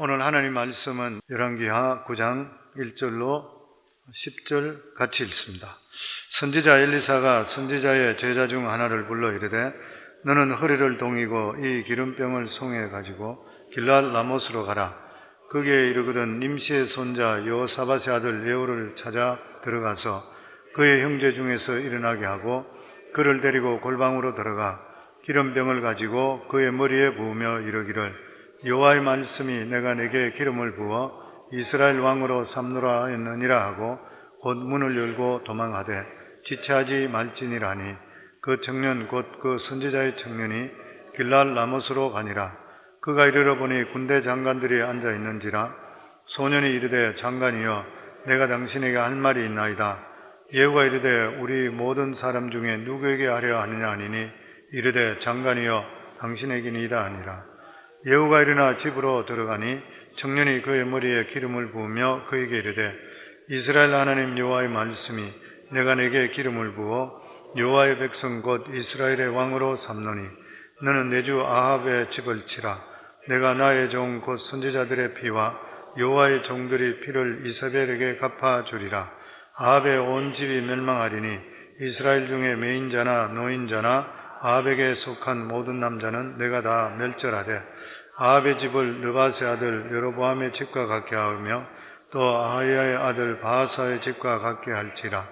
오늘 하나님 말씀은 열왕기하 9장 1절로 10절 같이 읽습니다. 선지자 엘리사가 선지자의 제자 중 하나를 불러 이르되 너는 허리를 동이고 이 기름병을 송해 가지고 길르앗 라못으로 가라. 거기에 이르거든 nim시의 손자 여호사밧의 아들 예후를 찾아 들어가서 그의 형제 중에서 일어나게 하고 그를 데리고 골방으로 들어가 기름병을 가지고 그의 머리에 부으며 이르기를 여호와의 말씀이 내가 내게 기름을 부어 이스라엘 왕으로 삼노라 했느니라 하고 곧 문을 열고 도망하되 지체하지 말지니라니 그 청년 곧 그 선지자의 청년이 길르앗 라못으로 가니라. 그가 이르러 보니 군대 장관들이 앉아 있는지라. 소년이 이르되 장관이여 내가 당신에게 할 말이 있나이다. 예후가 이르되 우리 모든 사람 중에 누구에게 하려 하느냐 하니니 이르되 장관이여 당신에게니이다 하니라. 예후가 일어나 집으로 들어가니 청년이 그의 머리에 기름을 부으며 그에게 이르되 이스라엘 하나님 여호와의 말씀이 내가 내게 기름을 부어 여호와의 백성 곧 이스라엘의 왕으로 삼노니 너는 내 주 아합의 집을 치라. 내가 나의 종 곧 선지자들의 피와 여호와의 종들이 피를 이세벨에게 갚아주리라. 아합의 온 집이 멸망하리니 이스라엘 중에 매인자나 노인자나 아합에게 속한 모든 남자는 내가 다 멸절하되 아합의 집을 느밧의 아들 여로보암의 집과 같게 하며 또 아하야의 아들 바하사의 집과 같게 할지라.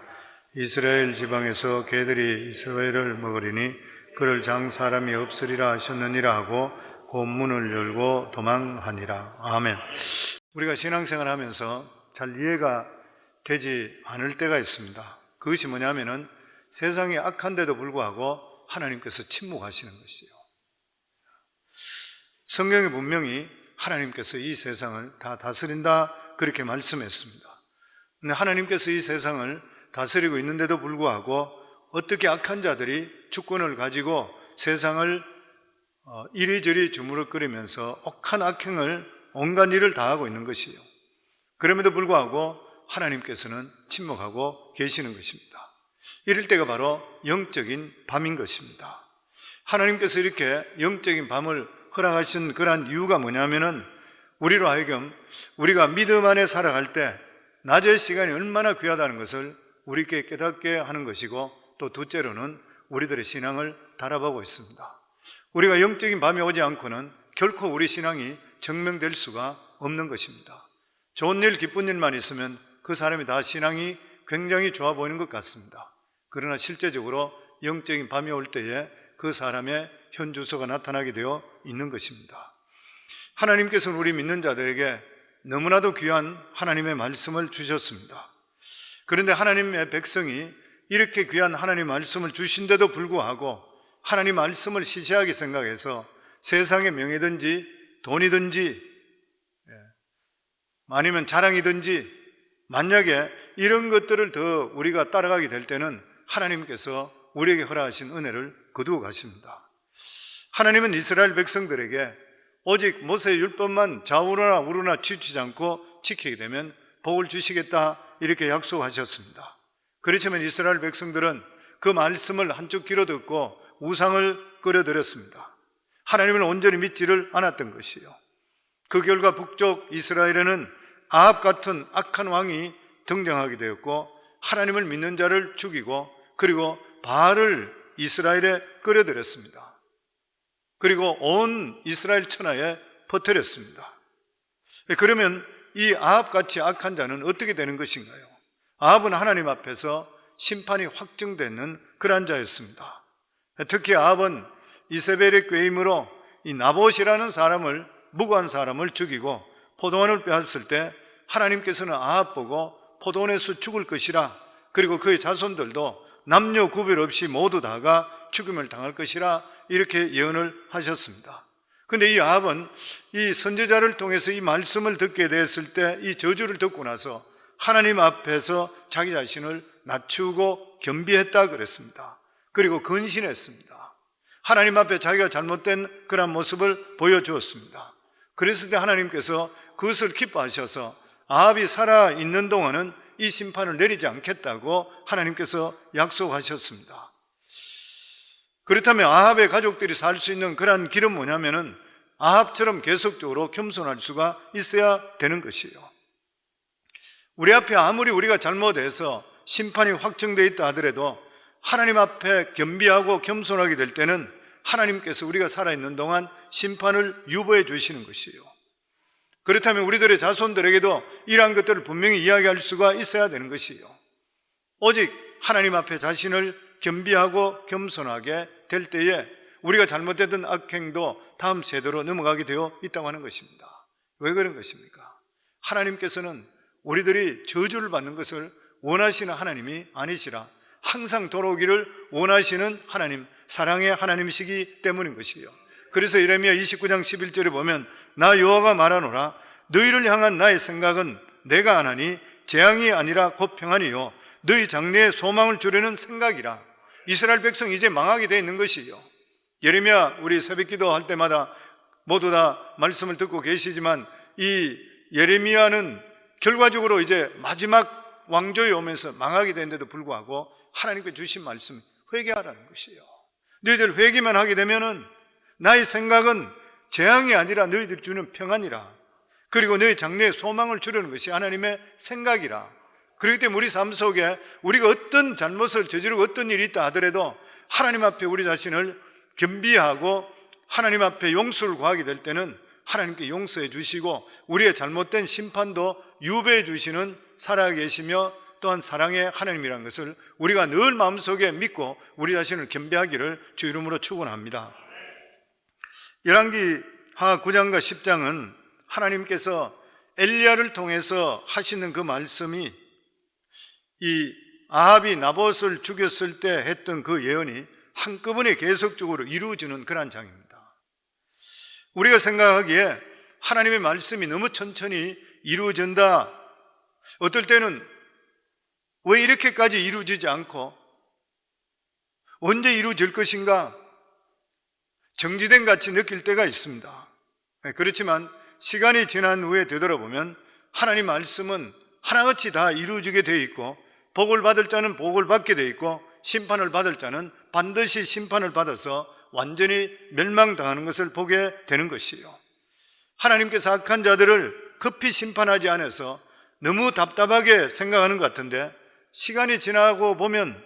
이스라엘 지방에서 개들이 이스라엘을 먹으리니 그를 장 사람이 없으리라 하셨느니라 하고 곧 문을 열고 도망하니라. 아멘. 우리가 신앙생활 하면서 잘 이해가 되지 않을 때가 있습니다. 그것이 뭐냐면은 세상이 악한데도 불구하고 하나님께서 침묵하시는 것이에요. 성경에 분명히 하나님께서 이 세상을 다 다스린다 그렇게 말씀했습니다. 근데 하나님께서 이 세상을 다스리고 있는데도 불구하고 어떻게 악한 자들이 주권을 가지고 세상을 이리저리 주무르거리면서 억한 악행을 온갖 일을 다 하고 있는 것이에요. 그럼에도 불구하고 하나님께서는 침묵하고 계시는 것입니다. 이럴 때가 바로 영적인 밤인 것입니다. 하나님께서 이렇게 영적인 밤을 허락하신 그러한 이유가 뭐냐면은 우리로 하여금 우리가 믿음 안에 살아갈 때 낮의 시간이 얼마나 귀하다는 것을 우리께 깨닫게 하는 것이고 또 둘째로는 우리들의 신앙을 달아보고 있습니다. 우리가 영적인 밤이 오지 않고는 결코 우리 신앙이 증명될 수가 없는 것입니다. 좋은 일, 기쁜 일만 있으면 그 사람이 다 신앙이 굉장히 좋아 보이는 것 같습니다. 그러나 실제적으로 영적인 밤이 올 때에 그 사람의 현주소가 나타나게 되어 있는 것입니다. 하나님께서는 우리 믿는 자들에게 너무나도 귀한 하나님의 말씀을 주셨습니다. 그런데 하나님의 백성이 이렇게 귀한 하나님의 말씀을 주신데도 불구하고 하나님 말씀을 시시하게 생각해서 세상의 명예든지 돈이든지 아니면 자랑이든지 만약에 이런 것들을 더 우리가 따라가게 될 때는 하나님께서 우리에게 허락하신 은혜를 거두어 가십니다. 하나님은 이스라엘 백성들에게 오직 모세의 율법만 좌우로나 우로나 치우치지 않고 지키게 되면 복을 주시겠다 이렇게 약속하셨습니다. 그렇지만 이스라엘 백성들은 그 말씀을 한쪽 귀로 듣고 우상을 끓여드렸습니다. 하나님을 온전히 믿지를 않았던 것이에요. 그 결과 북쪽 이스라엘에는 아합 같은 악한 왕이 등장하게 되었고 하나님을 믿는 자를 죽이고 그리고 바알을 이스라엘에 끓여드렸습니다. 그리고 온 이스라엘 천하에 퍼뜨렸습니다. 그러면 이 아합같이 악한 자는 어떻게 되는 것인가요? 아합은 하나님 앞에서 심판이 확정되는 그러한 자였습니다. 특히 아합은 이세벨의 꾀임으로 이 나봇이라는 사람을 무고한 사람을 죽이고 포도원을 빼앗을 때 하나님께서는 아합 보고 포도원에서 죽을 것이라 그리고 그의 자손들도 남녀 구별 없이 모두 다가 죽음을 당할 것이라 이렇게 예언을 하셨습니다. 그런데 이 아합은 이 선지자를 통해서 이 말씀을 듣게 됐을 때 이 저주를 듣고 나서 하나님 앞에서 자기 자신을 낮추고 겸비했다 그랬습니다. 그리고 근신했습니다. 하나님 앞에 자기가 잘못된 그런 모습을 보여주었습니다. 그랬을 때 하나님께서 그것을 기뻐하셔서 아합이 살아있는 동안은 이 심판을 내리지 않겠다고 하나님께서 약속하셨습니다. 그렇다면 아합의 가족들이 살 수 있는 그러한 길은 뭐냐면은 아합처럼 계속적으로 겸손할 수가 있어야 되는 것이에요. 우리 앞에 아무리 우리가 잘못해서 심판이 확정되어 있다 하더라도 하나님 앞에 겸비하고 겸손하게 될 때는 하나님께서 우리가 살아있는 동안 심판을 유보해 주시는 것이에요. 그렇다면 우리들의 자손들에게도 이러한 것들을 분명히 이야기할 수가 있어야 되는 것이에요. 오직 하나님 앞에 자신을 겸비하고 겸손하게 될 때에 우리가 잘못했던 악행도 다음 세대로 넘어가게 되어 있다고 하는 것입니다. 왜 그런 것입니까? 하나님께서는 우리들이 저주를 받는 것을 원하시는 하나님이 아니시라 항상 돌아오기를 원하시는 하나님, 사랑의 하나님이시기 때문인 것이에요. 그래서 예레미야 29장 11절에 보면 나 여호와가 말하노라 너희를 향한 나의 생각은 내가 안하니 재앙이 아니라 곧 평안이요 너희 장래에 소망을 주려는 생각이라. 이스라엘 백성이 이제 망하게 되어 있는 것이요. 예레미야 우리 새벽기도 할 때마다 모두 다 말씀을 듣고 계시지만 이 예레미야는 결과적으로 이제 마지막 왕조에 오면서 망하게 되는데도 불구하고 하나님께 주신 말씀 회개하라는 것이에요. 너희들 회개만 하게 되면은 나의 생각은 재앙이 아니라 너희들 주는 평안이라. 그리고 너희 장래에 소망을 주려는 것이 하나님의 생각이라. 그렇기 때문에 우리 삶 속에 우리가 어떤 잘못을 저지르고 어떤 일이 있다 하더라도 하나님 앞에 우리 자신을 겸비하고 하나님 앞에 용서를 구하게 될 때는 하나님께 용서해 주시고 우리의 잘못된 심판도 유배해 주시는 살아계시며 또한 사랑의 하나님이라는 것을 우리가 늘 마음속에 믿고 우리 자신을 겸비하기를 주 이름으로 축원합니다. 열왕기하 9장과 10장은 하나님께서 엘리야를 통해서 하시는 그 말씀이 이 아합이 나봇을 죽였을 때 했던 그 예언이 한꺼번에 계속적으로 이루어지는 그런 장입니다. 우리가 생각하기에 하나님의 말씀이 너무 천천히 이루어진다. 어떨 때는 왜 이렇게까지 이루어지지 않고 언제 이루어질 것인가 정지된 같이 느낄 때가 있습니다. 그렇지만 시간이 지난 후에 되돌아보면 하나님 말씀은 하나같이 다 이루어지게 되어 있고 복을 받을 자는 복을 받게 되어 있고 심판을 받을 자는 반드시 심판을 받아서 완전히 멸망당하는 것을 보게 되는 것이에요. 하나님께서 악한 자들을 급히 심판하지 않아서 너무 답답하게 생각하는 것 같은데 시간이 지나고 보면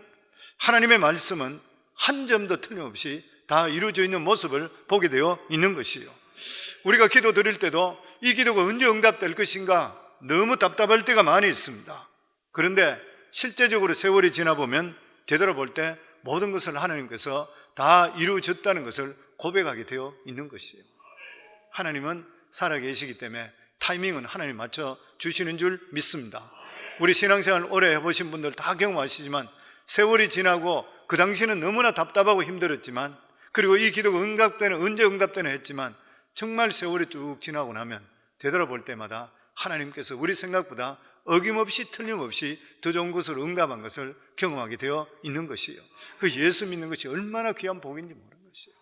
하나님의 말씀은 한 점도 틀림없이 다 이루어져 있는 모습을 보게 되어 있는 것이에요. 우리가 기도 드릴 때도 이 기도가 언제 응답될 것인가 너무 답답할 때가 많이 있습니다. 그런데 실제적으로 세월이 지나보면 되돌아볼 때 모든 것을 하나님께서 다 이루어졌다는 것을 고백하게 되어 있는 것이에요. 하나님은 살아계시기 때문에 타이밍은 하나님 맞춰 주시는 줄 믿습니다. 우리 신앙생활 오래 해보신 분들 다 경험하시지만 세월이 지나고 그 당시에는 너무나 답답하고 힘들었지만 그리고 이 기도가 응답되는 언제 응답되나 했지만 정말 세월이 쭉 지나고 나면 되돌아볼 때마다 하나님께서 우리 생각보다 어김없이 틀림없이 더 좋은 것을 응답한 것을 경험하게 되어 있는 것이에요. 그 예수 믿는 것이 얼마나 귀한 복인지 모르는 것이에요.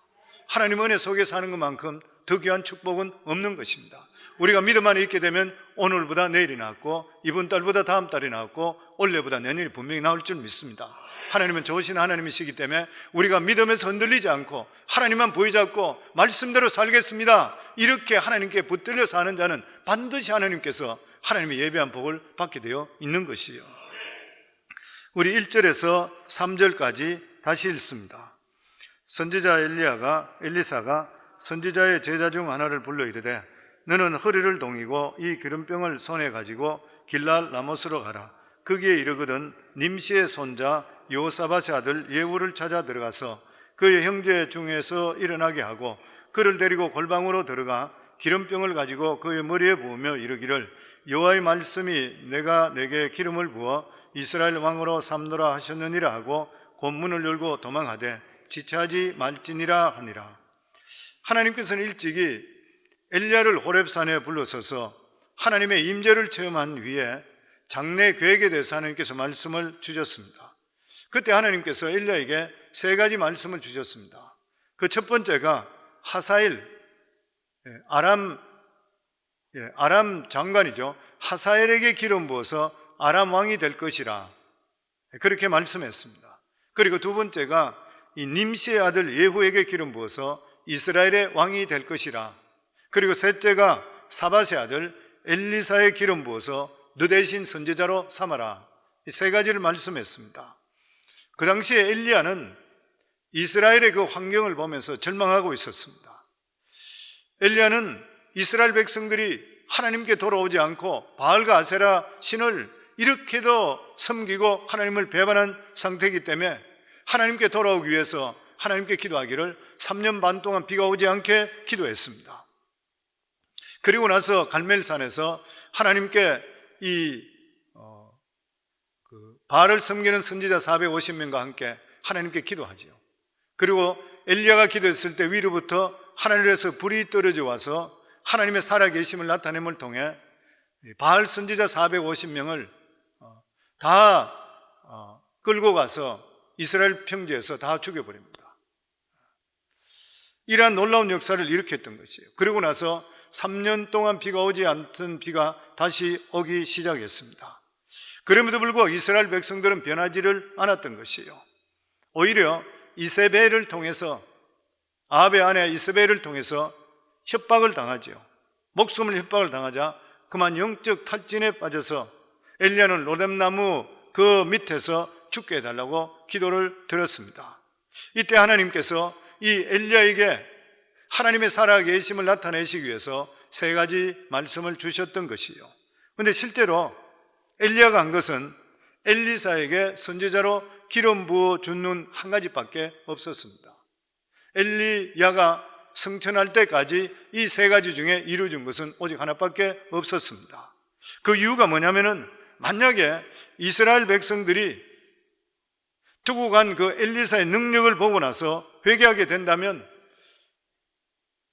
하나님 은혜 속에 사는 것만큼 더 귀한 축복은 없는 것입니다. 우리가 믿음 안에 있게 되면 오늘보다 내일이 낫고 이번 달보다 다음 달이 낫고 올해보다 내년이 분명히 나올 줄 믿습니다. 하나님은 좋으신 하나님이시기 때문에 우리가 믿음에서 흔들리지 않고 하나님만 보이잡고 말씀대로 살겠습니다 이렇게 하나님께 붙들려 사는 자는 반드시 하나님께서 하나님의 예비한 복을 받게 되어 있는 것이에요. 우리 1절에서 3절까지 다시 읽습니다. 선지자 엘리사가 선지자의 제자 중 하나를 불러 이르되 너는 허리를 동이고 이 기름병을 손에 가지고 길랄 라못으로 가라. 거기에 이르거든 님시의 손자 요사밧의 아들 예후를 찾아 들어가서 그의 형제 중에서 일어나게 하고 그를 데리고 골방으로 들어가 기름병을 가지고 그의 머리에 부으며 이르기를 여호와의 말씀이 내가 내게 기름을 부어 이스라엘 왕으로 삼노라 하셨느니라 하고 곤문을 열고 도망하되 지체하지 말지니라 하니라. 하나님께서는 일찍이 엘리야를 호렙산에 불러서서 하나님의 임재를 체험한 후에 장래 계획에 대해서 하나님께서 말씀을 주셨습니다. 그때 하나님께서 엘리야에게 세 가지 말씀을 주셨습니다. 그 첫 번째가 하사엘, 아람 장관이죠. 하사엘에게 기름 부어서 아람 왕이 될 것이라 그렇게 말씀했습니다. 그리고 두 번째가 이 님시의 아들 예후에게 기름 부어서 이스라엘의 왕이 될 것이라 그리고 셋째가 사밧의 아들 엘리사의 기름 부어서 너 대신 선지자로 삼아라. 이 세 가지를 말씀했습니다. 그 당시에 엘리야는 이스라엘의 그 환경을 보면서 절망하고 있었습니다. 엘리야는 이스라엘 백성들이 하나님께 돌아오지 않고 바알과 아세라 신을 이렇게도 섬기고 하나님을 배반한 상태이기 때문에 하나님께 돌아오기 위해서 하나님께 기도하기를 3년 반 동안 비가 오지 않게 기도했습니다. 그리고 나서 갈멜산에서 하나님께 바알을 섬기는 선지자 450명과 함께 하나님께 기도하지요. 그리고 엘리야가 기도했을 때 위로부터 하늘에서 불이 떨어져 와서 하나님의 살아계심을 나타냄을 통해 바알 선지자 450명을 다 끌고 가서 이스라엘 평지에서 다 죽여버립니다. 이러한 놀라운 역사를 일으켰던 것이에요. 그리고 나서 3년 동안 비가 오지 않던 비가 다시 오기 시작했습니다. 그럼에도 불구하고 이스라엘 백성들은 변하지를 않았던 것이에요. 오히려 이세벨을 통해서, 아합의 아내 이세벨을 통해서 협박을 당하죠. 목숨을 협박을 당하자 그만 영적 탈진에 빠져서 엘리야는 로뎀나무 그 밑에서 죽게 해달라고 기도를 드렸습니다. 이때 하나님께서 이 엘리야에게 하나님의 살아계심을 나타내시기 위해서 세 가지 말씀을 주셨던 것이요. 그런데 실제로 엘리야가 한 것은 엘리사에게 선지자로 기름 부어 주는 한 가지밖에 없었습니다. 엘리야가 성천할 때까지 이 세 가지 중에 이루어진 것은 오직 하나밖에 없었습니다. 그 이유가 뭐냐면은 만약에 이스라엘 백성들이 두고 간 그 엘리사의 능력을 보고 나서 회개하게 된다면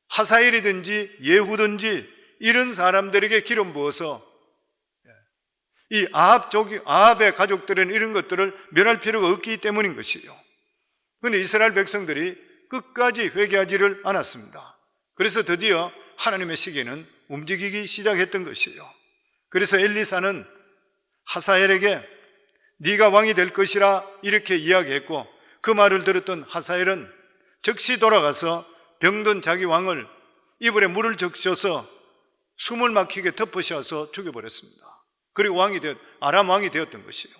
하사엘이든지 예후든지 이런 사람들에게 기름 부어서 이 아합의 가족들은 이런 것들을 멸할 필요가 없기 때문인 것이에요. 그런데 이스라엘 백성들이 끝까지 회개하지를 않았습니다. 그래서 드디어 하나님의 시계는 움직이기 시작했던 것이에요. 그래서 엘리사는 하사엘에게 네가 왕이 될 것이라 이렇게 이야기했고, 그 말을 들었던 하사엘은 즉시 돌아가서 병든 자기 왕을 이불에 물을 적셔서 숨을 막히게 덮으셔서 죽여버렸습니다. 그리고 아람 왕이 되었던 것이에요.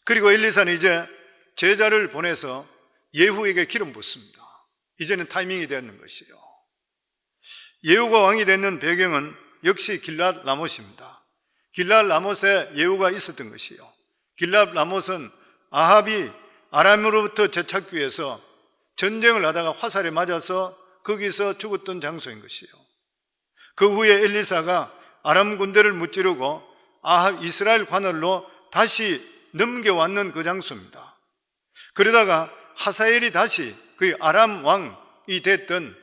그리고 엘리사는 이제 제자를 보내서 예후에게 기름 붓습니다. 이제는 타이밍이 되었는 것이에요. 예후가 왕이 되는 배경은 역시 길랏 라못입니다. 길랏 라못에 예후가 있었던 것이에요. 길랏 라못은 아합이 아람으로부터 되찾기 위해서 전쟁을 하다가 화살에 맞아서 거기서 죽었던 장소인 것이에요. 그 후에 엘리사가 아람 군대를 무찌르고 아합 이스라엘 관할로 다시 넘겨왔는 그 장소입니다. 그러다가 하사엘이 다시 그 아람 왕이 됐던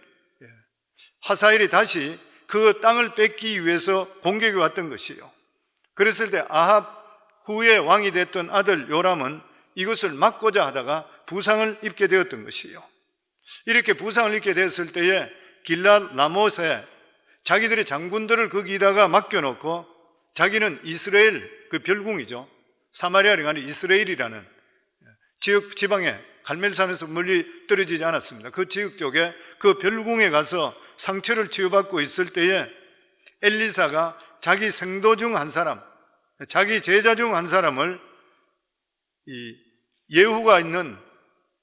하사엘이 다시 그 땅을 뺏기 위해서 공격이 왔던 것이에요. 그랬을 때 아합 후에 왕이 됐던 아들 요람은 이것을 막고자 하다가 부상을 입게 되었던 것이에요. 이렇게 부상을 입게 됐을 때에 길랏 라못에 자기들의 장군들을 거기다가 맡겨놓고 자기는 이스라엘 그 별궁이죠. 사마리아가 아닌 이스라엘이라는 지방에 갈멜산에서 멀리 떨어지지 않았습니다. 그 지역 쪽에 그 별궁에 가서 상처를 치유받고 있을 때에 엘리사가 자기 생도 중 한 사람, 자기 제자 중 한 사람을 이 예후가 있는,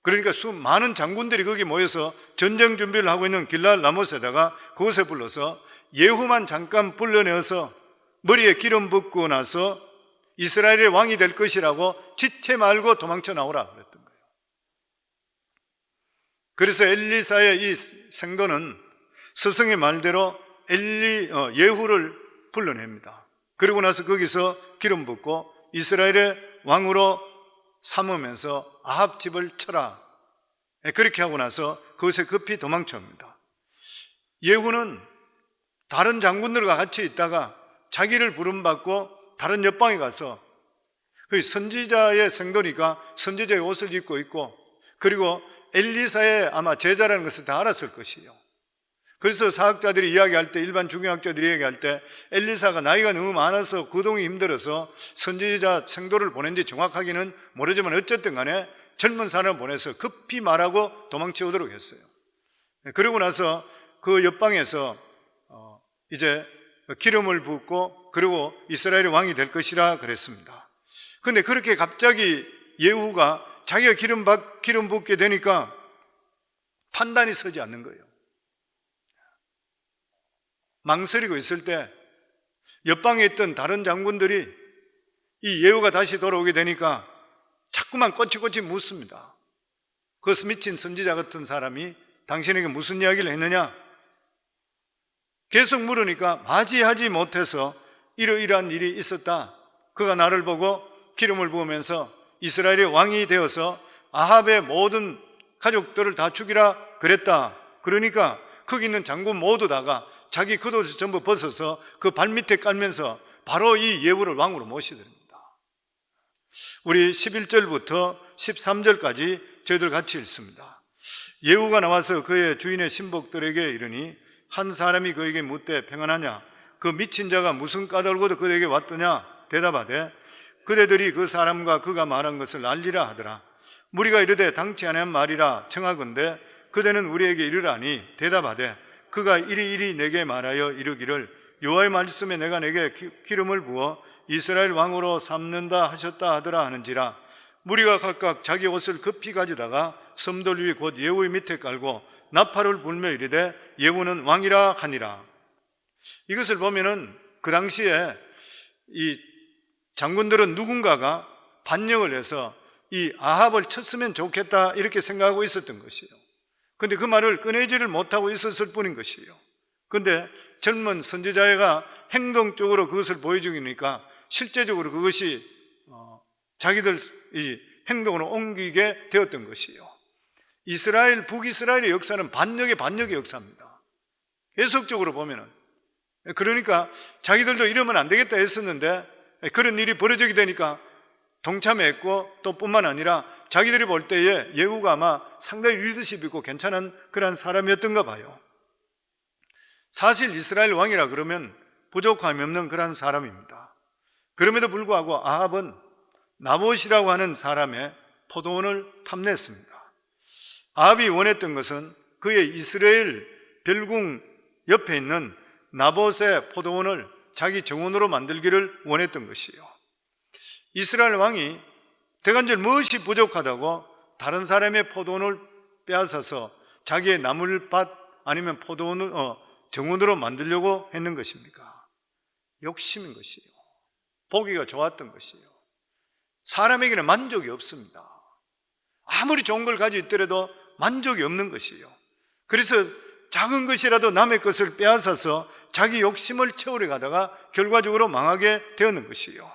그러니까 많은 장군들이 거기 모여서 전쟁 준비를 하고 있는 길랏 라못에다가 그곳에 불러서 예후만 잠깐 불러내어서 머리에 기름 붓고 나서 이스라엘의 왕이 될 것이라고 지체 말고 도망쳐 나오라 그랬던 거예요. 그래서 엘리사의 이 생도는 스승의 말대로 예후를 불러냅니다. 그리고 나서 거기서 기름 붓고 이스라엘의 왕으로 삼으면서 아합 집을 쳐라. 그렇게 하고 나서 그것에 급히 도망쳐옵니다. 예후는 다른 장군들과 같이 있다가 자기를 부름받고 다른 옆방에 가서 그 선지자의 생도니까 선지자의 옷을 입고 있고, 그리고 엘리사의 아마 제자라는 것을 다 알았을 것이에요. 그래서 사학자들이 이야기할 때, 일반 중경학자들이 이야기할 때 엘리사가 나이가 너무 많아서 거동이 힘들어서 선지자 생도를 보낸지 정확하게는 모르지만 어쨌든 간에 젊은 사람을 보내서 급히 말하고 도망쳐 오도록 했어요. 그러고 나서 그 옆방에서 이제 기름을 붓고 그리고 이스라엘의 왕이 될 것이라 그랬습니다. 근데 그렇게 갑자기 예후가 자기가 기름 붓게 되니까 판단이 서지 않는 거예요. 망설이고 있을 때 옆방에 있던 다른 장군들이 이 예후가 다시 돌아오게 되니까 자꾸만 꼬치꼬치 묻습니다. 그 미친 선지자 같은 사람이 당신에게 무슨 이야기를 했느냐? 계속 물으니까 맞이하지 못해서 이러이러한 일이 있었다. 그가 나를 보고 기름을 부으면서 이스라엘의 왕이 되어서 아합의 모든 가족들을 다 죽이라 그랬다. 그러니까 거기 있는 장군 모두 다가 자기 겉옷을 전부 벗어서 그 발밑에 깔면서 바로 이 예후를 왕으로 모시더랍니다. 우리 11절부터 13절까지 저희들 같이 읽습니다. 예후가 나와서 그의 주인의 신복들에게 이르니 한 사람이 그에게 묻되 평안하냐? 그 미친 자가 무슨 까닭으로 그에게 왔더냐? 대답하되 그대들이 그 사람과 그가 말한 것을 알리라 하더라. 무리가 이르되 당치 아니한 말이라 청하건대 그대는 우리에게 이르라니 대답하되 그가 이리 내게 말하여 이르기를 여호와의 말씀에 내가 내게 기름을 부어 이스라엘 왕으로 삼는다 하셨다 하더라 하는지라. 무리가 각각 자기 옷을 급히 가져다가 섬돌 위에 곧 예후의 밑에 깔고 나팔을 불며 이르되 예후는 왕이라 하니라. 이것을 보면은 그 당시에 이 장군들은 누군가가 반역을 해서 이 아합을 쳤으면 좋겠다 이렇게 생각하고 있었던 것이에요. 근데 그 말을 꺼내지를 못하고 있었을 뿐인 것이에요. 근데 젊은 선지자가 행동적으로 그것을 보여주니까 실제적으로 그것이 자기들 이 행동으로 옮기게 되었던 것이에요. 북이스라엘의 역사는 반역의 역사입니다. 계속적으로 보면은. 그러니까 자기들도 이러면 안 되겠다 했었는데 그런 일이 벌어지게 되니까 동참했고 또 뿐만 아니라 자기들이 볼 때에 예후가 아마 상당히 리더십 있고 괜찮은 그런 사람이었던가 봐요. 사실 이스라엘 왕이라 그러면 부족함이 없는 그런 사람입니다. 그럼에도 불구하고 아합은 나봇이라고 하는 사람의 포도원을 탐냈습니다. 아합이 원했던 것은 그의 이스라엘 별궁 옆에 있는 나봇의 포도원을 자기 정원으로 만들기를 원했던 것이요. 이스라엘 왕이 대간절 무엇이 부족하다고 다른 사람의 포도원을 빼앗아서 자기의 나물밭 아니면 포도원을 정원으로 만들려고 했는 것입니까? 욕심인 것이요. 보기가 좋았던 것이요. 사람에게는 만족이 없습니다. 아무리 좋은 걸 가지고 있더라도 만족이 없는 것이요. 그래서 작은 것이라도 남의 것을 빼앗아서 자기 욕심을 채우려 가다가 결과적으로 망하게 되었는 것이요.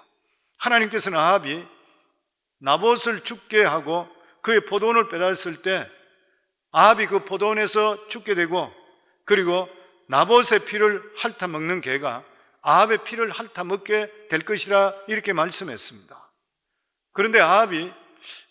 하나님께서는 아합이 나봇을 죽게 하고 그의 포도원을 빼앗을 때 아합이 그 포도원에서 죽게 되고 그리고 나봇의 피를 핥아먹는 개가 아합의 피를 핥아먹게 될 것이라 이렇게 말씀했습니다. 그런데 아합이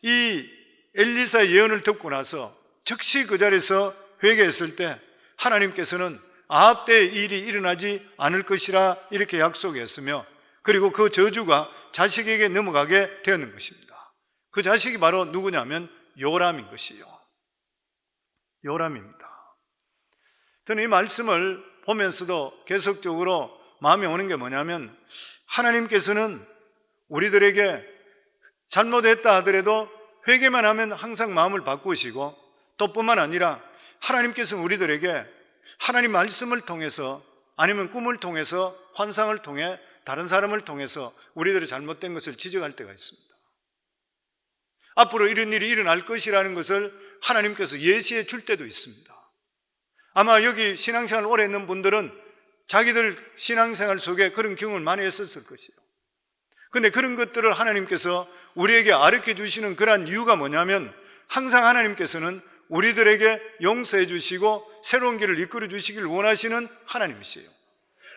이 엘리사의 예언을 듣고 나서 즉시 그 자리에서 회개했을 때 하나님께서는 아합 때의 일이 일어나지 않을 것이라 이렇게 약속했으며 그리고 그 저주가 자식에게 넘어가게 되었는 것입니다. 그 자식이 바로 누구냐면 요람인 것이요. 요람입니다. 저는 이 말씀을 보면서도 계속적으로 마음에 오는 게 뭐냐면 하나님께서는 우리들에게 잘못했다 하더라도 회개만 하면 항상 마음을 바꾸시고 또 뿐만 아니라 하나님께서는 우리들에게 하나님 말씀을 통해서 아니면 꿈을 통해서 환상을 통해 다른 사람을 통해서 우리들의 잘못된 것을 지적할 때가 있습니다. 앞으로 이런 일이 일어날 것이라는 것을 하나님께서 예시해 줄 때도 있습니다. 아마 여기 신앙생활 오래 했는 분들은 자기들 신앙생활 속에 그런 경험을 많이 했었을 것이에요. 그런데 그런 것들을 하나님께서 우리에게 가르쳐 주시는 그러한 이유가 뭐냐면 항상 하나님께서는 우리들에게 용서해 주시고 새로운 길을 이끌어 주시길 원하시는 하나님이세요.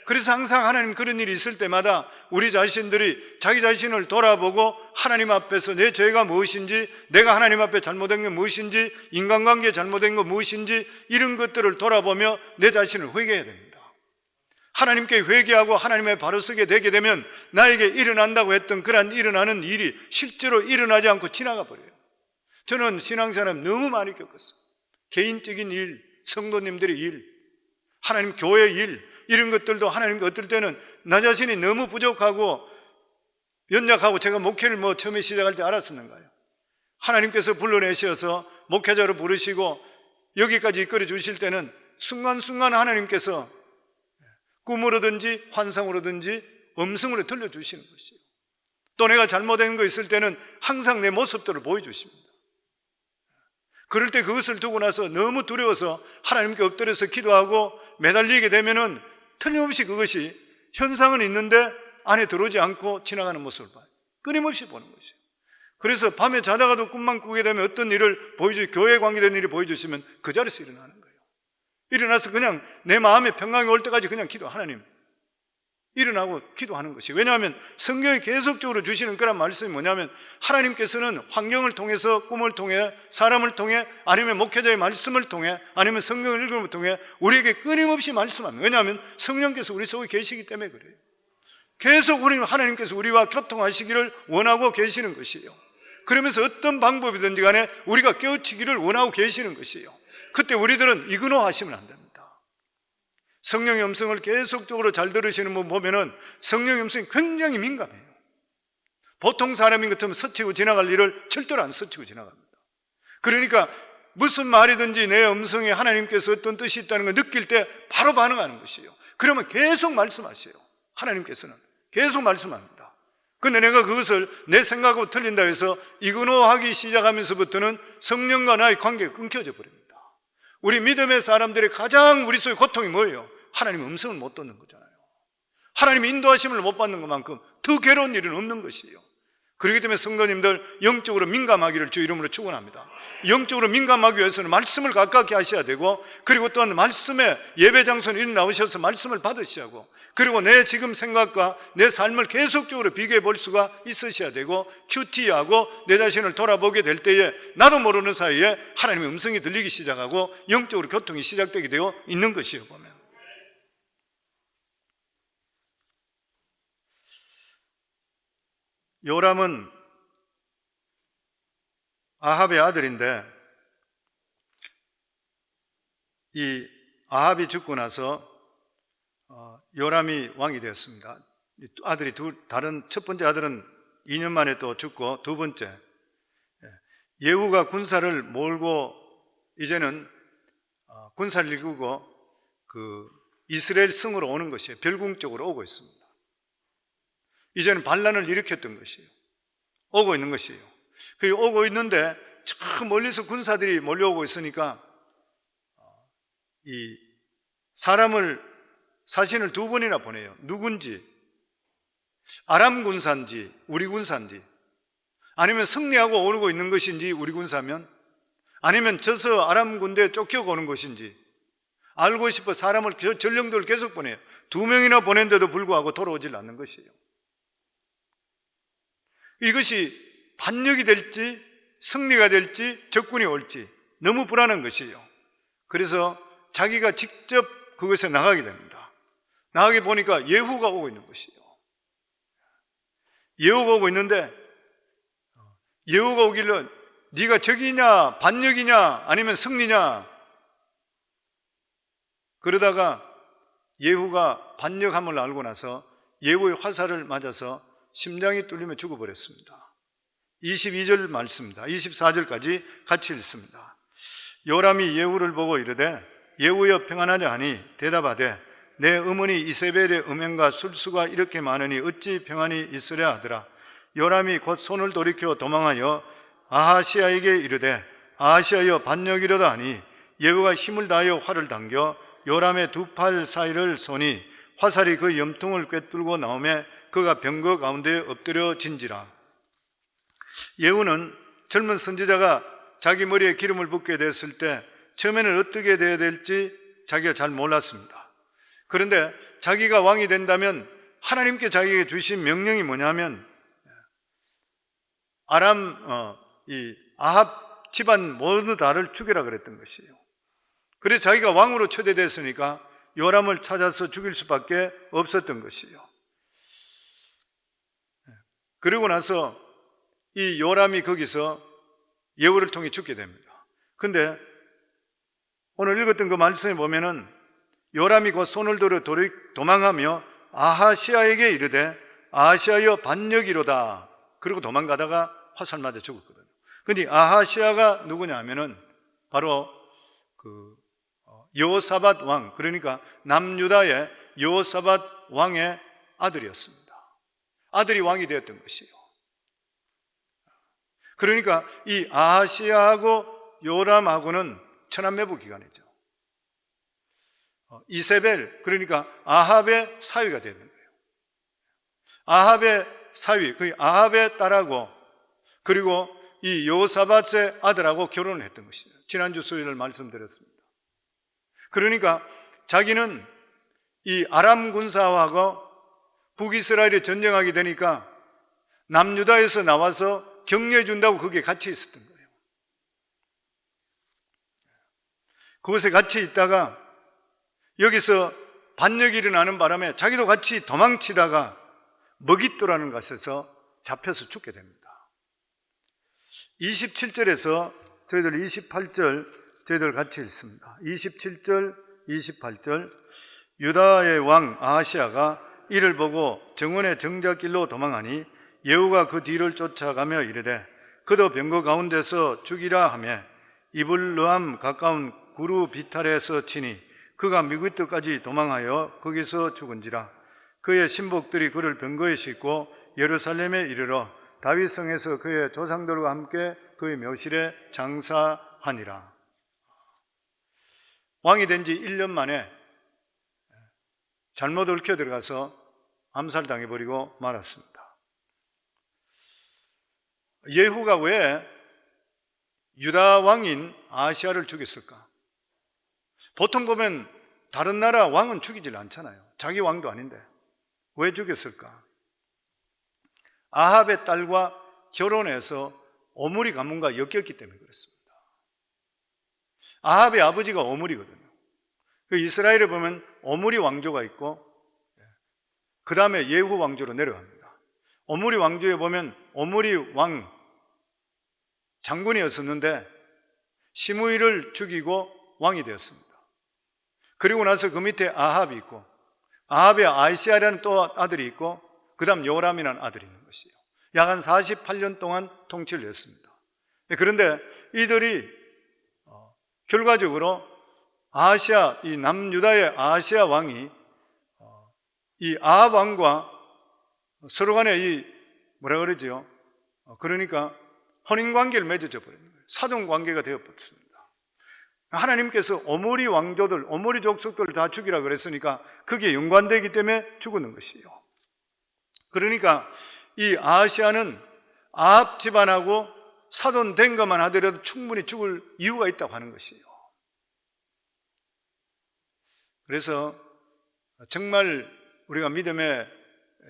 그래서 항상 하나님 그런 일이 있을 때마다 우리 자신들이 자기 자신을 돌아보고 하나님 앞에서 내 죄가 무엇인지, 내가 하나님 앞에 잘못된 게 무엇인지, 인간관계에 잘못된 거 무엇인지 이런 것들을 돌아보며 내 자신을 회개해야 됩니다. 하나님께 회개하고 하나님의 바로 서게 되게 되면 나에게 일어난다고 했던 그런 일어나는 일이 실제로 일어나지 않고 지나가 버려요. 저는 신앙생활 너무 많이 겪었어요. 개인적인 일, 성도님들의 일, 하나님 교회 일, 이런 것들도 하나님 어떨 때는 나 자신이 너무 부족하고 연약하고 제가 목회를 처음에 시작할 때 알았었는가요? 하나님께서 불러내셔서 목회자로 부르시고 여기까지 이끌어 주실 때는 순간순간 하나님께서 꿈으로든지 환상으로든지 음성으로 들려주시는 것이에요. 또 내가 잘못된 거 있을 때는 항상 내 모습들을 보여주십니다. 그럴 때 그것을 두고 나서 너무 두려워서 하나님께 엎드려서 기도하고 매달리게 되면은 틀림없이 그것이 현상은 있는데 안에 들어오지 않고 지나가는 모습을 봐요. 끊임없이 보는 것이에요. 그래서 밤에 자다가도 꿈만 꾸게 되면 어떤 일을 교회에 관계된 일이 보여주시면 그 자리에서 일어나는 거예요. 일어나서 그냥 내 마음에 평강이 올 때까지 그냥 하나님 일어나고 기도하는 것이. 왜냐하면 성경이 계속적으로 주시는 그런 말씀이 뭐냐면 하나님께서는 환경을 통해서, 꿈을 통해, 사람을 통해, 아니면 목회자의 말씀을 통해, 아니면 성경을 읽음을 통해 우리에게 끊임없이 말씀합니다. 왜냐하면 성령께서 우리 속에 계시기 때문에 그래요. 계속 하나님께서 우리와 교통하시기를 원하고 계시는 것이에요. 그러면서 어떤 방법이든지 간에 우리가 깨우치기를 원하고 계시는 것이에요. 그때 우리들은 이그노하시면 안 됩니다. 성령의 음성을 계속적으로 잘 들으시는 분 보면은 성령의 음성이 굉장히 민감해요. 보통 사람인 것 같으면 스치고 지나갈 일을 절대로 안 스치고 지나갑니다. 그러니까 무슨 말이든지 내 음성에 하나님께서 어떤 뜻이 있다는 걸 느낄 때 바로 반응하는 것이에요. 그러면 계속 말씀하세요. 하나님께서는 계속 말씀합니다. 근데 내가 그것을 내 생각하고 틀린다 해서 이그노하기 시작하면서부터는 성령과 나의 관계가 끊겨져 버립니다. 우리 믿음의 사람들의 가장 우리 속의 고통이 뭐예요? 하나님의 음성을 못 듣는 거잖아요. 하나님의 인도하심을 못 받는 것만큼 더 괴로운 일은 없는 것이에요. 그렇기 때문에 성도님들 영적으로 민감하기를 주 이름으로 축원합니다. 영적으로 민감하기 위해서는 말씀을 가깝게 하셔야 되고, 그리고 또한 말씀에 예배 장소에 일 나오셔서 말씀을 받으셔야 하고, 그리고 내 지금 생각과 내 삶을 계속적으로 비교해 볼 수가 있으셔야 되고, 큐티하고 내 자신을 돌아보게 될 때에 나도 모르는 사이에 하나님의 음성이 들리기 시작하고 영적으로 교통이 시작되게 되어 있는 것이에요. 보면 요람은 아합의 아들인데, 이 아합이 죽고 나서 요람이 왕이 되었습니다. 아들이 첫 번째 아들은 2년 만에 또 죽고, 두 번째 예후가 군사를 몰고 이제는 군사를 이끌고 그 이스라엘 성으로 오는 것이에요. 별궁 쪽으로 오고 있습니다. 이제는 반란을 일으켰던 것이에요. 오고 있는 것이에요. 그 오고 있는데 저 멀리서 군사들이 몰려오고 있으니까 이 사신을 두 번이나 보내요. 누군지, 아람 군사인지 우리 군사인지, 아니면 승리하고 오고 있는 것인지 우리 군사면, 아니면 져서 아람 군대에 쫓겨오는 것인지 알고 싶어 사람을, 전령들을 계속 보내요. 2명이나 보낸데도 불구하고 돌아오질 않는 것이에요. 이것이 반역이 될지 승리가 될지 적군이 올지 너무 불안한 것이에요. 그래서 자기가 직접 그것에 나가게 됩니다. 나가게 보니까 예후가 오고 있는 것이에요. 예후가 오고 있는데, 예후가 오길래 네가 적이냐 반역이냐 아니면 승리냐, 그러다가 예후가 반역함을 알고 나서 예후의 화살을 맞아서 심장이 뚫리며 죽어버렸습니다. 22절 말씀입니다. 24절까지 같이 읽습니다. 요람이 예후를 보고 이르되 예후여 평안하냐 하니 대답하되 내 어머니 이세벨의 음행과 술수가 이렇게 많으니 어찌 평안이 있으랴 하더라. 요람이 곧 손을 돌이켜 도망하여 아하시아에게 이르되 아하시아여 반역이로다 하니 예후가 힘을 다하여 활을 당겨 요람의 두 팔 사이를 쏘니 화살이 그 염통을 꿰뚫고 나오매 그가 병거 가운데 엎드려진지라. 예후는 젊은 선지자가 자기 머리에 기름을 붓게 됐을 때 처음에는 어떻게 돼야 될지 자기가 잘 몰랐습니다. 그런데 자기가 왕이 된다면 하나님께 자기에게 주신 명령이 뭐냐면 아합 집안 모두 다를 죽여라 그랬던 것이에요. 그래서 자기가 왕으로 초대됐으니까 요람을 찾아서 죽일 수밖에 없었던 것이에요. 그리고 나서 이 요람이 거기서 예후를 통해 죽게 됩니다. 근데 오늘 읽었던 그 말씀에 보면은 요람이 곧 손을 들어 도망하며 아하시아에게 이르되 아하시아여 반역이로다. 그리고 도망가다가 화살 맞아 죽었거든요. 근데 아하시아가 누구냐 하면은 바로 여호사밧 왕, 그러니까 남유다의 여호사밧 왕의 아들이었습니다. 아들이 왕이 되었던 것이요. 그러니까 이 아하시아하고 요람하고는 천한매부 기간이죠. 이세벨, 그러니까 아합의 사위가 되는 거예요. 아합의 사위, 그 아합의 딸하고 그리고 이 여호사밧의 아들하고 결혼을 했던 것이죠. 지난주 수요일을 말씀드렸습니다. 그러니까 자기는 이 아람 군사하고 북이스라엘이 전쟁하게 되니까 남유다에서 나와서 격려해 준다고 거기에 같이 있었던 거예요. 그곳에 같이 있다가 여기서 반역이 일어나는 바람에 자기도 같이 도망치다가 머깃도라는 곳에서 잡혀서 죽게 됩니다. 27절에서 저희들 28절 저희들 같이 읽습니다. 27절, 28절. 유다의 왕 아하시아가 이를 보고 정원의 정작길로 도망하니 예후가 그 뒤를 쫓아가며 이르되 그도 병거 가운데서 죽이라 하며 이블르함 가까운 구루 비탈에서 치니 그가 미그트까지 도망하여 거기서 죽은지라. 그의 신복들이 그를 병거에 싣고 예루살렘에 이르러 다윗성에서 그의 조상들과 함께 그의 묘실에 장사하니라. 왕이 된 지 1년 만에 잘못 얽혀 들어가서 암살당해버리고 말았습니다. 예후가 왜 유다 왕인 아하시아를 죽였을까? 보통 보면 다른 나라 왕은 죽이질 않잖아요. 자기 왕도 아닌데 왜 죽였을까? 아합의 딸과 결혼해서 오므리 가문과 엮였기 때문에 그렇습니다. 아합의 아버지가 오므리거든요. 그 이스라엘에 보면 오므리 왕조가 있고 그 다음에 예후 왕조로 내려갑니다. 오므리 왕조에 보면 오므리 왕 장군이었었는데 시므이를 죽이고 왕이 되었습니다. 그리고 나서 그 밑에 아합이 있고 아합의 아이시아라는 또 아들이 있고 그 다음 요람이라는 아들이 있는 것이에요. 약 한 48년 동안 통치를 했습니다. 그런데 이들이 결과적으로 아하시아, 이 남유다의 아하시아 왕이 이 아합 왕과 서로 간에 이 뭐라 그러죠? 그러니까 혼인 관계를 맺어져 버리는 거예요. 사돈 관계가 되어버렸습니다. 하나님께서 오므리 왕조들, 오므리 족속들을 다 죽이라 그랬으니까 그게 연관되기 때문에 죽었는 것이에요. 그러니까 이 아하시아는 아합 집안하고 사돈 된 것만 하더라도 충분히 죽을 이유가 있다고 하는 것이에요. 그래서 정말 우리가 믿음의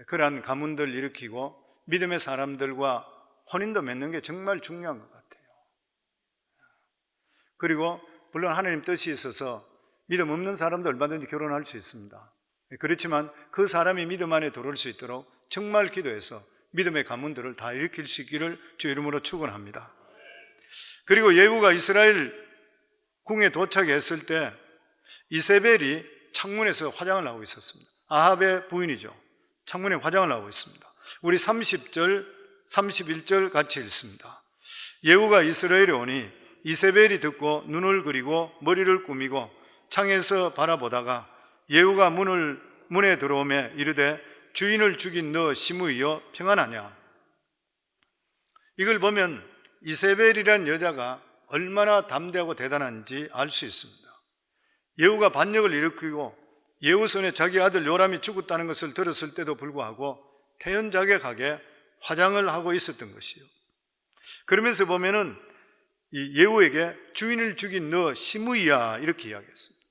그러한 가문들을 일으키고 믿음의 사람들과 혼인도 맺는 게 정말 중요한 것 같아요. 그리고 물론 하나님 뜻이 있어서 믿음 없는 사람도 얼마든지 결혼할 수 있습니다. 그렇지만 그 사람이 믿음 안에 들어올 수 있도록 정말 기도해서 믿음의 가문들을 다 일으킬 수 있기를 주 이름으로 축원합니다. 그리고 예후가 이스라엘 궁에 도착했을 때 이세벨이 창문에서 화장을 하고 있었습니다. 아합의 부인이죠. 창문에 화장을 하고 있습니다. 우리 30절, 31절 같이 읽습니다. 예후가 이스라엘에 오니 이세벨이 듣고 눈을 그리고 머리를 꾸미고 창에서 바라보다가 예후가 문에 들어오매 이르되 주인을 죽인 너 시므이여 평안하냐. 이걸 보면 이세벨이라는 여자가 얼마나 담대하고 대단한지 알 수 있습니다. 예후가 반역을 일으키고 예후 손에 자기 아들 요람이 죽었다는 것을 들었을 때도 불구하고 태연자격하게 화장을 하고 있었던 것이요. 그러면서 보면은 이 예후에게 주인을 죽인 너 시므이야 이렇게 이야기했습니다.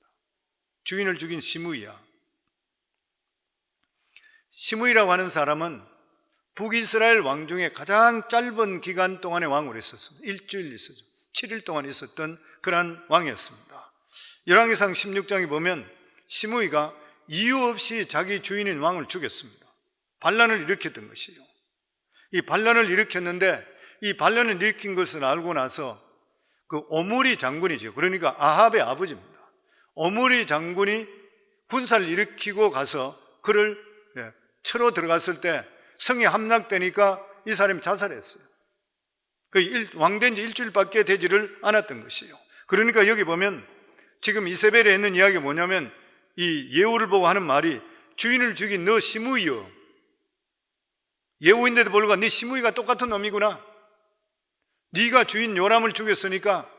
주인을 죽인 시므이야. 시므이라고 하는 사람은 북이스라엘 왕 중에 가장 짧은 기간 동안의 왕으로 있었습니다. 일주일 있었죠. 7일 동안 있었던 그러한 왕이었습니다. 열왕기상 16장에 보면 시므이가 이유 없이 자기 주인인 왕을 죽였습니다. 반란을 일으켰던 것이에요. 이 반란을 일으켰는데 이 반란을 일으킨 것을 알고 나서 그 오므리 장군이죠. 그러니까 아합의 아버지입니다. 오므리 장군이 군사를 일으키고 가서 그를 쳐로 들어갔을 때 성이 함락되니까 이 사람이 자살했어요. 왕된 지 일주일밖에 되지를 않았던 것이에요. 그러니까 여기 보면 지금 이세벨에 있는 이야기가 뭐냐면 이 예후를 보고 하는 말이 주인을 죽인 너 시므이여. 예후인데도 불구하고 네 시므이가 똑같은 놈이구나. 네가 주인 요람을 죽였으니까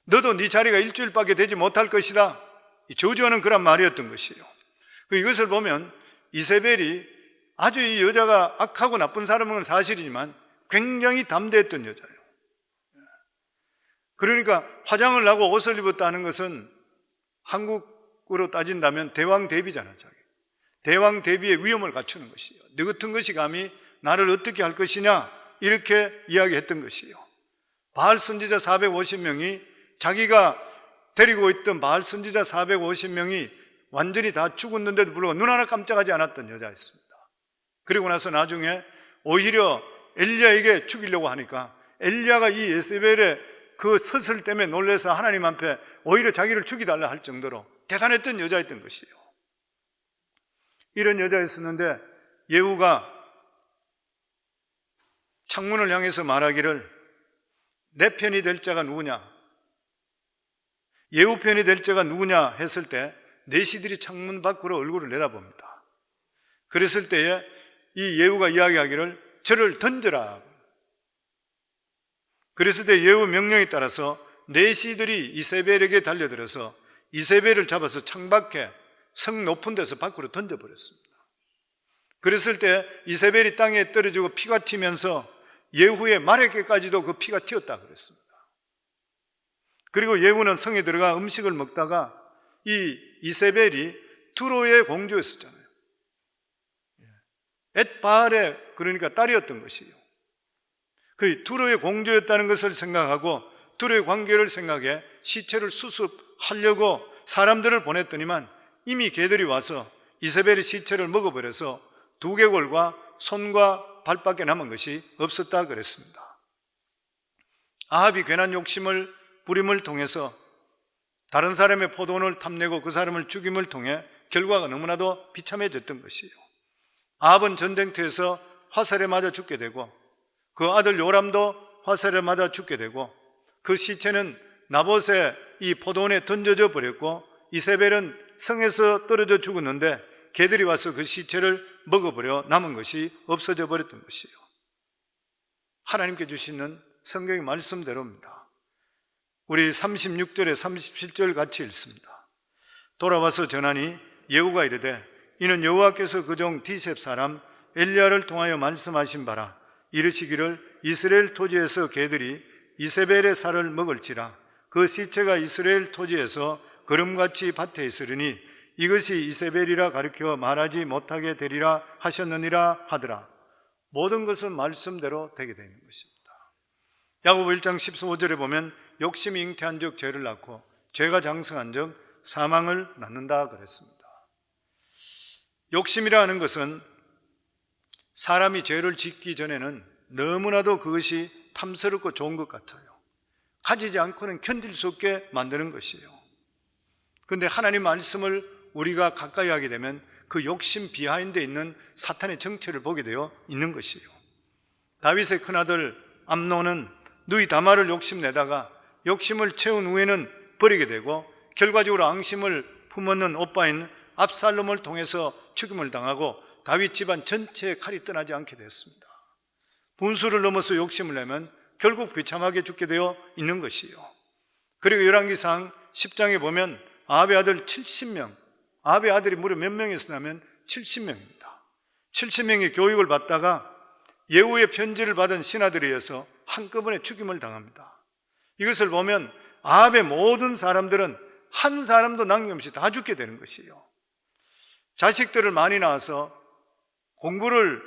너도 네 자리가 일주일밖에 되지 못할 것이다. 저주하는 그런 말이었던 것이에요. 이것을 보면 이세벨이 아주 이 여자가 악하고 나쁜 사람은 사실이지만 굉장히 담대했던 여자예요. 그러니까 화장을 하고 옷을 입었다는 것은 한국으로 따진다면 대왕 대비잖아요. 대왕 대비의 위엄을 갖추는 것이에요. 너 같은 것이 감히 나를 어떻게 할 것이냐 이렇게 이야기했던 것이에요. 바알 선지자 450명이 자기가 데리고 있던 바알 선지자 450명이 완전히 다 죽었는데도 불구하고 눈 하나 깜짝하지 않았던 여자였습니다. 그리고 나서 나중에 오히려 엘리야에게 죽이려고 하니까 엘리야가 이 예세벨의 그 서슬 때문에 놀라서 하나님 앞에 오히려 자기를 죽이달라 할 정도로 대단했던 여자였던 것이에요. 이런 여자였었는데 예후가 창문을 향해서 말하기를 내 편이 될 자가 누구냐, 예후 편이 될 자가 누구냐 했을 때 내시들이 창문 밖으로 얼굴을 내다봅니다. 그랬을 때에 이 예후가 이야기하기를 저를 던져라. 그랬을 때 예후 명령에 따라서 내시들이 이세벨에게 달려들어서 이세벨을 잡아서 창밖에 성 높은 데서 밖으로 던져버렸습니다. 그랬을 때 이세벨이 땅에 떨어지고 피가 튀면서 예후의 마레께까지도 그 피가 튀었다 그랬습니다. 그리고 예후는 성에 들어가 음식을 먹다가 이 이세벨이 두로의 공주였었잖아요. 엣바알의 그러니까 딸이었던 것이에요. 그 두로의 공주였다는 것을 생각하고 두로의 관계를 생각해 시체를 수습하려고 사람들을 보냈더니만 이미 개들이 와서 이세벨의 시체를 먹어버려서 두개골과 손과 발밖에 남은 것이 없었다 그랬습니다. 아합이 괜한 욕심을 부림을 통해서 다른 사람의 포도원을 탐내고 그 사람을 죽임을 통해 결과가 너무나도 비참해졌던 것이에요. 아합은 전쟁터에서 화살에 맞아 죽게 되고 그 아들 요람도 화살에 맞아 죽게 되고 그 시체는 나봇의 이 포도원에 던져져 버렸고 이세벨은 성에서 떨어져 죽었는데 개들이 와서 그 시체를 먹어버려 남은 것이 없어져 버렸던 것이에요. 하나님께 주시는 성경의 말씀대로입니다. 우리 36절에 37절 같이 읽습니다. 돌아와서 전하니 예후가 이르되 이는 여호와께서 그종 디셉 사람 엘리야를 통하여 말씀하신 바라. 이르시기를 이스라엘 토지에서 개들이 이세벨의 살을 먹을지라. 그 시체가 이스라엘 토지에서 거름같이 밭에 있으리니 이것이 이세벨이라 가르쳐 말하지 못하게 되리라 하셨느니라 하더라. 모든 것은 말씀대로 되게 되는 것입니다. 야고보 1장 15절에 보면 욕심이 잉태한 적 죄를 낳고 죄가 장성한 적 사망을 낳는다 그랬습니다. 욕심이라 하는 것은 사람이 죄를 짓기 전에는 너무나도 그것이 탐스럽고 좋은 것 같아요. 가지지 않고는 견딜 수 없게 만드는 것이에요. 그런데 하나님 말씀을 우리가 가까이 하게 되면 그 욕심 비하인드에 있는 사탄의 정체를 보게 되어 있는 것이에요. 다윗의 큰아들 암논은 누이 다말을 욕심내다가 욕심을 채운 후에는 버리게 되고 결과적으로 앙심을 품었는 오빠인 압살롬을 통해서 죽임을 당하고 다윗 집안 전체의 칼이 떠나지 않게 되었습니다. 분수를 넘어서 욕심을 내면 결국 비참하게 죽게 되어 있는 것이에요. 그리고 열왕기상 10장에 보면 아합의 아들 70명, 아합의 아들이 무려 몇 명이었냐면 70명입니다. 70명이 교육을 받다가 예후의 편지를 받은 신하들에 의해서 한꺼번에 죽임을 당합니다. 이것을 보면 아합의 모든 사람들은 한 사람도 남김없이 다 죽게 되는 것이에요. 자식들을 많이 낳아서 공부를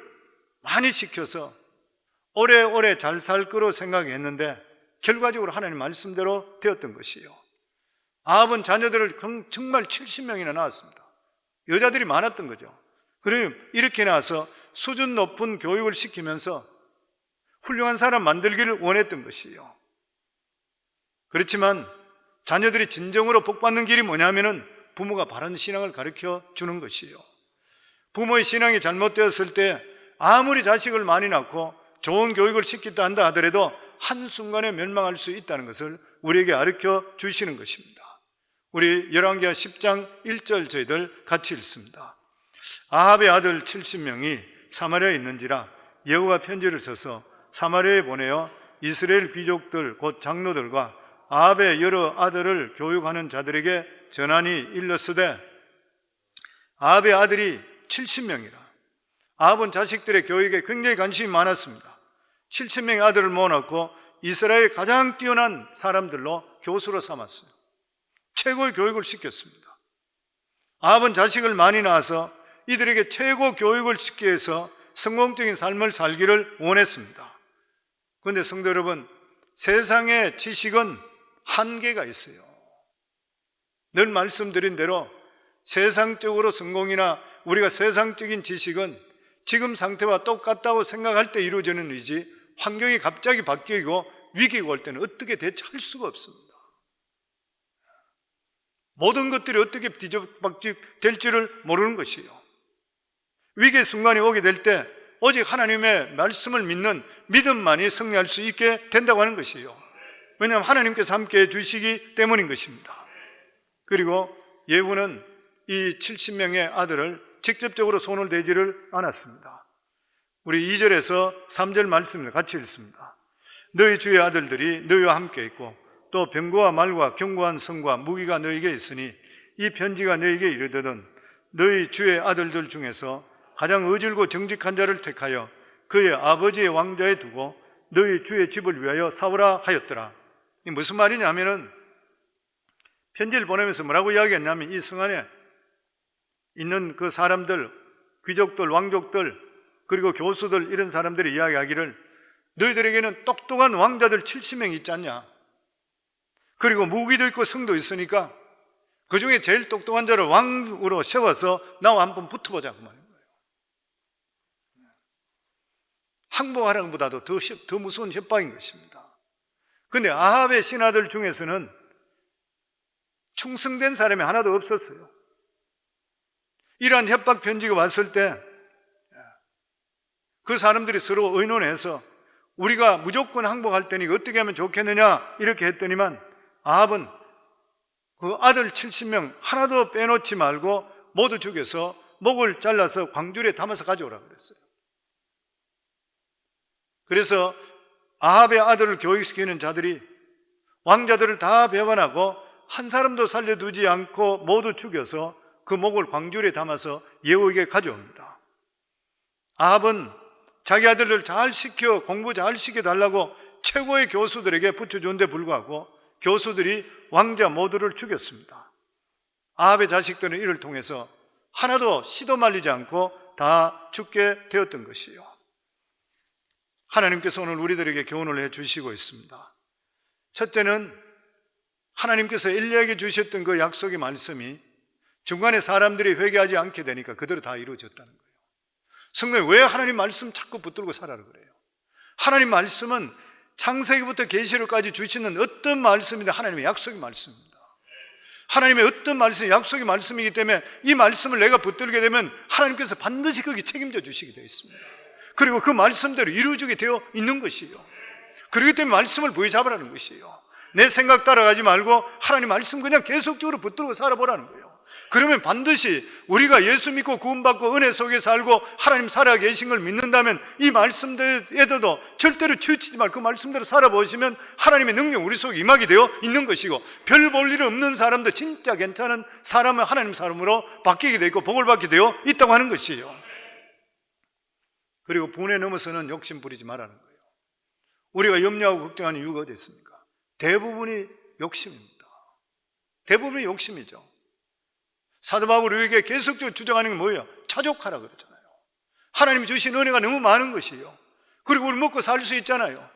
많이 시켜서 오래오래 잘 살 거로 생각했는데 결과적으로 하나님 말씀대로 되었던 것이에요. 아합은 자녀들을 정말 70명이나 낳았습니다. 여자들이 많았던 거죠. 그리고 이렇게 낳아서 수준 높은 교육을 시키면서 훌륭한 사람 만들기를 원했던 것이에요. 그렇지만 자녀들이 진정으로 복받는 길이 뭐냐면은 부모가 바른 신앙을 가르쳐 주는 것이요. 부모의 신앙이 잘못되었을 때 아무리 자식을 많이 낳고 좋은 교육을 시켰다 한다 하더라도 한순간에 멸망할 수 있다는 것을 우리에게 가르쳐 주시는 것입니다. 우리 열왕기하 10장 1절 저희들 같이 읽습니다. 아합의 아들 70명이 사마리아에 있는지라 여호와 편지를 써서 사마리아에 보내어 이스라엘 귀족들 곧 장로들과 아합의 여러 아들을 교육하는 자들에게 전하니 일렀으되, 아합의 아들이 70명이라. 아합은 자식들의 교육에 굉장히 관심이 많았습니다. 70명의 아들을 모아놓고 이스라엘 가장 뛰어난 사람들로 교수로 삼았어요. 최고의 교육을 시켰습니다. 아합은 자식을 많이 낳아서 이들에게 최고 교육을 시키기 위해서 성공적인 삶을 살기를 원했습니다. 그런데 성도 여러분, 세상의 지식은 한계가 있어요. 늘 말씀드린 대로 세상적으로 성공이나 우리가 세상적인 지식은 지금 상태와 똑같다고 생각할 때 이루어지는 일이지, 환경이 갑자기 바뀌고 위기가 올 때는 어떻게 대처할 수가 없습니다. 모든 것들이 어떻게 뒤죽박죽 될지를 모르는 것이에요. 위기의 순간이 오게 될 때 오직 하나님의 말씀을 믿는 믿음만이 승리할 수 있게 된다고 하는 것이에요. 왜냐하면 하나님께서 함께 해주시기 때문인 것입니다. 그리고 예후는 이 70명의 아들을 직접적으로 손을 대지를 않았습니다. 우리 2절에서 3절 말씀을 같이 읽습니다. 너희 주의 아들들이 너희와 함께 있고 또 병거와 말과 견고한 성과 무기가 너희에게 있으니 이 편지가 너희에게 이르거든 너희 주의 아들들 중에서 가장 의질고 정직한 자를 택하여 그의 아버지의 왕좌에 두고 너희 주의 집을 위하여 싸우라 하였더라. 이 무슨 말이냐면은 편지를 보내면서 뭐라고 이야기했냐면, 이 성 안에 있는 그 사람들, 귀족들, 왕족들, 그리고 교수들, 이런 사람들이 이야기하기를 너희들에게는 똑똑한 왕자들 70명 있지 않냐? 그리고 무기도 있고 성도 있으니까 그 중에 제일 똑똑한 자를 왕으로 세워서 나와 한번 붙어보자, 그 말인 거예요. 항복하는 것보다도 더 무서운 협박인 것입니다. 그런데 아합의 신하들 중에서는 충성된 사람이 하나도 없었어요. 이러한 협박 편지가 왔을 때 그 사람들이 서로 의논해서 우리가 무조건 항복할 테니 어떻게 하면 좋겠느냐 이렇게 했더니만, 아합은 그 아들 70명 하나도 빼놓지 말고 모두 죽여서 목을 잘라서 광주리에 담아서 가져오라고 그랬어요. 그래서 아합의 아들을 교육시키는 자들이 왕자들을 다 배반하고 한 사람도 살려두지 않고 모두 죽여서 그 목을 광주리에 담아서 예후에게 가져옵니다. 아합은 자기 아들을 잘 시켜, 공부 잘 시켜달라고 최고의 교수들에게 붙여줬는데 불구하고 교수들이 왕자 모두를 죽였습니다. 아합의 자식들은 이를 통해서 하나도 시도 말리지 않고 다 죽게 되었던 것이요. 하나님께서 오늘 우리들에게 교훈을 해주시고 있습니다. 첫째는 하나님께서 엘리야에게 주셨던 그 약속의 말씀이 중간에 사람들이 회개하지 않게 되니까 그대로 다 이루어졌다는 거예요. 성도님, 왜 하나님 말씀 자꾸 붙들고 살아라 그래요? 하나님 말씀은 창세기부터 계시록까지 주시는 어떤 말씀인데 하나님의 약속의 말씀입니다. 하나님의 어떤 말씀이 약속의 말씀이기 때문에 이 말씀을 내가 붙들게 되면 하나님께서 반드시 거기 책임져 주시게 되어 있습니다. 그리고 그 말씀대로 이루어지게 되어 있는 것이에요. 그렇기 때문에 말씀을 부여잡으라는 것이에요. 내 생각 따라가지 말고 하나님 말씀 그냥 계속적으로 붙들고 살아보라는 거예요. 그러면 반드시 우리가 예수 믿고 구원받고 은혜 속에 살고 하나님 살아계신 걸 믿는다면 이 말씀대로도 절대로 치우치지 말고 그 말씀대로 살아보시면 하나님의 능력 우리 속에 임하게 되어 있는 것이고, 별 볼 일 없는 사람도 진짜 괜찮은 사람은 하나님 사람으로 바뀌게 되어 있고 복을 받게 되어 있다고 하는 것이에요. 그리고 분에 넘어서는 욕심 부리지 말라는 거예요. 우리가 염려하고 걱정하는 이유가 어디 있습니까? 대부분이 욕심입니다. 대부분이 욕심이죠. 사도 바울이 우리에게 계속적으로 주장하는 게 뭐예요? 자족하라 그러잖아요. 하나님이 주신 은혜가 너무 많은 것이에요. 그리고 우리 먹고 살 수 있잖아요.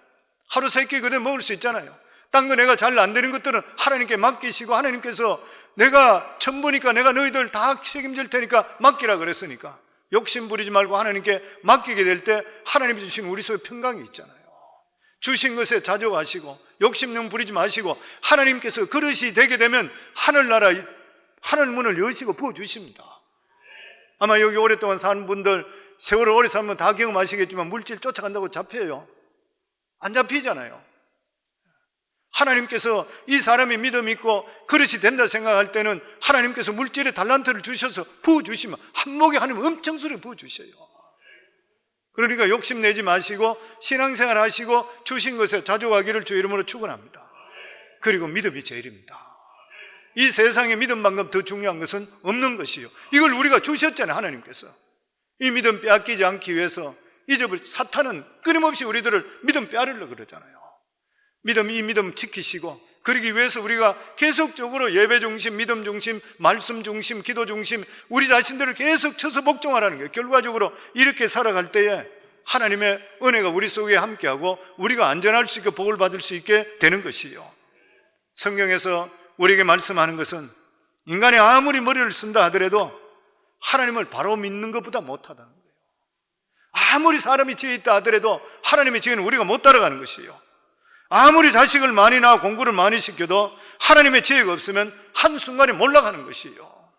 하루 세 끼 그대로 먹을 수 있잖아요. 딴 거 내가 잘 안 되는 것들은 하나님께 맡기시고, 하나님께서 내가 천부니까 내가 너희들 다 책임질 테니까 맡기라 그랬으니까 욕심 부리지 말고 하나님께 맡기게 될 때 하나님이 주신 우리 속에 평강이 있잖아요. 주신 것에 자족하시고 욕심 너무 부리지 마시고 하나님께서 그릇이 되게 되면 하늘나라 하늘 문을 여시고 부어주십니다. 아마 여기 오랫동안 사는 분들, 세월을 오래 살면 다 경험하시겠지만 물질 쫓아간다고 잡혀요? 안 잡히잖아요. 하나님께서 이 사람이 믿음 있고 그릇이 된다 생각할 때는 하나님께서 물질의 달란트를 주셔서 부어주시면 한목에 하나님 엄청 수를 부어주셔요. 그러니까 욕심내지 마시고 신앙생활 하시고 주신 것에 자족하기를 주 이름으로 축원합니다. 그리고 믿음이 제일입니다. 이 세상에 믿음만큼 더 중요한 것은 없는 것이요, 이걸 우리가 주셨잖아요. 하나님께서 이 믿음 빼앗기지 않기 위해서 잊어버려 사탄은 끊임없이 우리들을 믿음 빼앗으려고 그러잖아요. 이 믿음 지키시고, 그러기 위해서 우리가 계속적으로 예배 중심, 믿음 중심, 말씀 중심, 기도 중심, 우리 자신들을 계속 쳐서 복종하라는 거예요. 결과적으로 이렇게 살아갈 때에 하나님의 은혜가 우리 속에 함께하고 우리가 안전할 수 있게 복을 받을 수 있게 되는 것이요. 성경에서 우리에게 말씀하는 것은 인간이 아무리 머리를 쓴다 하더라도 하나님을 바로 믿는 것보다 못하다는 거예요. 아무리 사람이 지혜 있다 하더라도 하나님의 지혜는 우리가 못 따라가는 것이에요. 아무리 자식을 많이 낳아 공부를 많이 시켜도 하나님의 지혜가 없으면 한순간에 몰락하는 것이에요.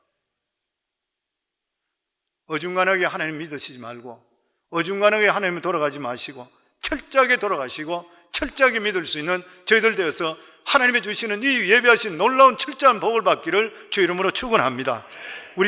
어중간하게 하나님 믿으시지 말고 어중간하게 하나님을 돌아가지 마시고 철저하게 돌아가시고 철저하게 믿을 수 있는 저희들 되어서 하나님의 주시는 이 예배하신 놀라운 철저한 복을 받기를 주 이름으로 축원합니다. 우리